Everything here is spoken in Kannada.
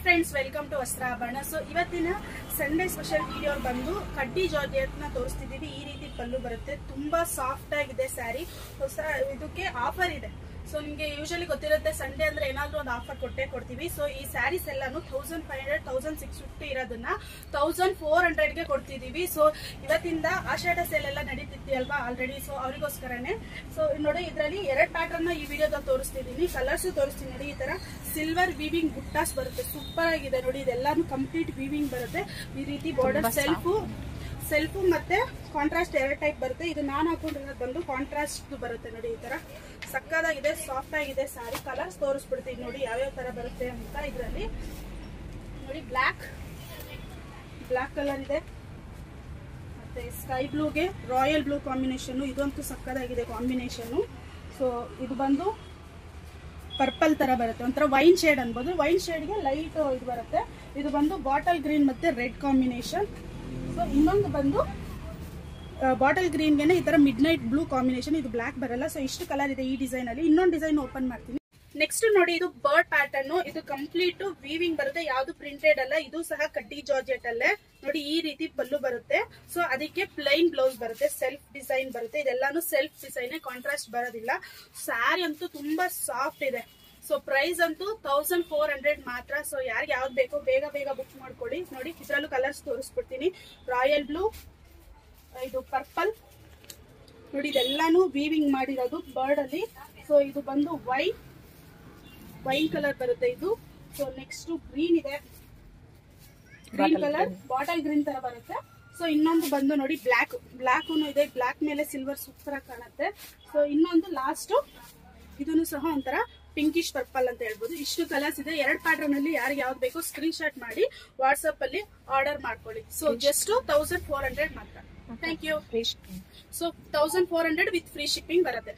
Friends, welcome to Vastrabharana. So ಇವತ್ತಿನ ಸಂಡೇ ಸ್ಪೆಷಲ್ ವಿಡಿಯೋ ಬಂದು ಕಡ್ಡಿ ಜಾರ್ಜೆಟ್ ನ ತೋರಿಸ್ತಿದೀವಿ. ಈ ರೀತಿ ಪಲ್ಲು ಬರುತ್ತೆ, ತುಂಬಾ ಸಾಫ್ಟ್ ಆಗಿದೆ ಸ್ಯಾರಿ. ಹೊಸ ಇದಕ್ಕೆ ಆಫರ್ ಇದೆ. ಸೊ ನಿಮ್ಗೆ ಯೂಶಲಿ ಗೊತ್ತಿರುತ್ತೆ, ಸಂಡೇ ಅಂದ್ರೆ ಏನಾದ್ರೂ ಒಂದು ಆಫರ್ ಕೊಡ್ತೀವಿ. ಸೊ ಈ ಸ್ಯಾರೀಸ್ ಎಲ್ಲಾನು 1500 1650 ಇರೋದನ್ನ 1400 ಗೆ ಕೊಡ್ತಿದೀವಿ. ಸೊ ಇವತ್ತಿಂದ ಆಷಾಢ ಸೇಲ್ ಎಲ್ಲ ನಡೀತಿದ್ವಿ ಅಲ್ವಾ ಆಲ್ರೆಡಿ. ಸೊ ಅವರಿಗೋಸ್ಕರನೇ. ಸೊ ನೋಡಿ, ಇದರಲ್ಲಿ 2 ಪ್ಯಾಟರ್ನ್ ಈ ವಿಡಿಯೋದಲ್ಲಿ ತೋರಿಸ್ತಿದೀನಿ. ಕಲರ್ಸ್ ತೋರಿಸ್ತೀನಿ ನೋಡಿ. ಈ ತರ ಸಿಲ್ವರ್ ವೀವಿಂಗ್ ಬುಟ್ಟಾಸ್ ಬರುತ್ತೆ, ಸೂಪರ್ ಆಗಿದೆ ನೋಡಿ. ಇದೆಲ್ಲಾನು ಕಂಪ್ಲೀಟ್ ವೀವಿಂಗ್ ಬರುತ್ತೆ. ಈ ರೀತಿ ಬಾರ್ಡರ್ ಸೆಲ್ಫು ಮತ್ತೆ ಕಾಂಟ್ರಾಸ್ಟ್ 2 ಟೈಪ್ ಬರುತ್ತೆ. ಇದು ನಾನು ಹಾಕೊಂಡಿರೋದು ಬಂದು ಕಾಂಟ್ರಾಸ್ಟ್ ಬರುತ್ತೆ ನೋಡಿ. ಈ ತರ ಸಕ್ಕದಾಗಿದೆ, ಸಾಫ್ಟ್ ಆಗಿದೆ ಸ್ಯಾರಿ. ಕಲರ್ಸ್ ತೋರಿಸ್ಬಿಡ್ತೀನಿ ನೋಡಿ ಯಾವ್ಯಾವ ತರ ಬರುತ್ತೆ ಅಂತ. ಇದರಲ್ಲಿ ನೋಡಿ, ಬ್ಲಾಕ್ ಕಲರ್ ಇದೆ, ಮತ್ತೆ ಸ್ಕೈ ಬ್ಲೂಗೆ ರಾಯಲ್ ಬ್ಲೂ ಕಾಂಬಿನೇಷನ್. ಇದಂತೂ ಸಕ್ಕದಾಗಿದೆ ಕಾಂಬಿನೇಷನ್. ಸೊ ಇದು ಬಂದು ಪರ್ಪಲ್ ತರ ಬರುತ್ತೆ, ಒಂಥರ ವೈನ್ ಶೇಡ್ ಅನ್ಬೋದು. ವೈನ್ ಶೇಡ್ಗೆ ಲೈಟ್ ಇದು ಬರುತ್ತೆ. ಇದು ಬಂದು ಬಾಟಲ್ ಗ್ರೀನ್ ಮತ್ತೆ ರೆಡ್ ಕಾಂಬಿನೇಷನ್. ಸೊ ಇನ್ನೊಂದು ಬಂದು ಬಾಟಲ್ ಗ್ರೀನ್ಗೆ ಈ ತರ ಮಿಡ್ ನೈಟ್ ಬ್ಲೂ ಕಾಂಬಿನೇಷನ್. ಇದು ಬ್ಲಾಕ್ ಬರಲ್ಲ. ಸೊ ಇಷ್ಟು ಕಲರ್ ಇದೆ ಈ ಡಿಸೈನ್ ಅಲ್ಲಿ. ಇನ್ನೊಂದು ಡಿಸೈನ್ ಓಪನ್ ಮಾಡ್ತೀನಿ. ನೆಕ್ಸ್ಟ್ ನೋಡಿ, ಇದು ಬರ್ಡ್ ಪ್ಯಾಟರ್ನ್. ಇದು ಕಂಪ್ಲೀಟ್ ವೀವಿಂಗ್ ಬರುತ್ತೆ, ಯಾವ್ದು ಪ್ರಿಂಟೆಡ್ ಅಲ್ಲ. ಇದು ಸಹ ಕಡ್ಡಿ ಜಾರ್ಜೆಟ್ ಅಲ್ಲೇ ನೋಡಿ. ಈ ರೀತಿ ಪಲ್ಲು ಬರುತ್ತೆ. ಸೊ ಅದಕ್ಕೆ ಪ್ಲೈನ್ ಬ್ಲೌಸ್ ಬರುತ್ತೆ, ಸೆಲ್ಫ್ ಡಿಸೈನ್ ಬರುತ್ತೆ. ಇದೆಲ್ಲಾನು ಸೆಲ್ಫ್ ಡಿಸೈನ್, ಕಾಂಟ್ರಾಸ್ಟ್ ಬರೋದಿಲ್ಲ. ಸ್ಯಾರಿ ಅಂತೂ ತುಂಬಾ ಸಾಫ್ಟ್ ಇದೆ. ಸೊ ಪ್ರೈಸ್ ಅಂತೂ 1400 ಮಾತ್ರ. ಸೊ ಯಾರಿಗೆ ಯಾವ್ದು ಬೇಕೋ ಬೇಗ ಬುಕ್ ಮಾಡ್ಕೊಳ್ಳಿ. ನೋಡಿ, ಇದ್ರಲ್ಲೂ ಕಲರ್ಸ್ ತೋರಿಸ್ಬಿಡ್ತೀನಿ. ರಾಯಲ್ ಬ್ಲೂ, ಇದು ಪರ್ಪಲ್ ನೋಡಿ. ಇದೆಲ್ಲಾನು ವೀವಿಂಗ್ ಮಾಡಿರೋದು ಬರ್ಡ್ ಅಲ್ಲಿ. ಸೊ ಇದು ಬಂದು ವೈನ್ ಕಲರ್ ಬರುತ್ತೆ ಇದು. ಸೊ ನೆಕ್ಸ್ಟ್ ಗ್ರೀನ್ ಇದೆ, ಗ್ರೀನ್ ಕಲರ್ ಬಾಟಲ್ ಗ್ರೀನ್ ತರ ಬರುತ್ತೆ. ಸೊ ಇನ್ನೊಂದು ಬಂದು ನೋಡಿ, ಬ್ಲಾಕ್ ಇದೆ. ಬ್ಲಾಕ್ ಮೇಲೆ ಸಿಲ್ವರ್ ಸೂಪರ್ ಆಗಿ ಕಾಣುತ್ತೆ. ಸೊ ಇನ್ನೊಂದು ಲಾಸ್ಟ್, ಇದನ್ನು ಸಹ ಒಂಥರ ಪಿಂಕಿಶ್ ಪರ್ಪಲ್ ಅಂತ ಹೇಳ್ಬೋದು. ಇಷ್ಟು ಕಲರ್ಸ್ ಇದೆ. 2 ಪ್ಯಾಟರ್ನ್ ಅಲ್ಲಿ ಯಾರಿಗೆ ಯಾವ್ದು ಬೇಕೋ ಸ್ಕ್ರೀನ್ ಶಾಟ್ ಮಾಡಿ ವಾಟ್ಸ್ಆಪ್ ಅಲ್ಲಿ ಆರ್ಡರ್ ಮಾಡ್ಕೊಳ್ಳಿ. ಸೊ ಜಸ್ಟ್ 1400 ಮಾತ್ರ. Thank you. So 1400 with free shipping ಬರುತ್ತೆ.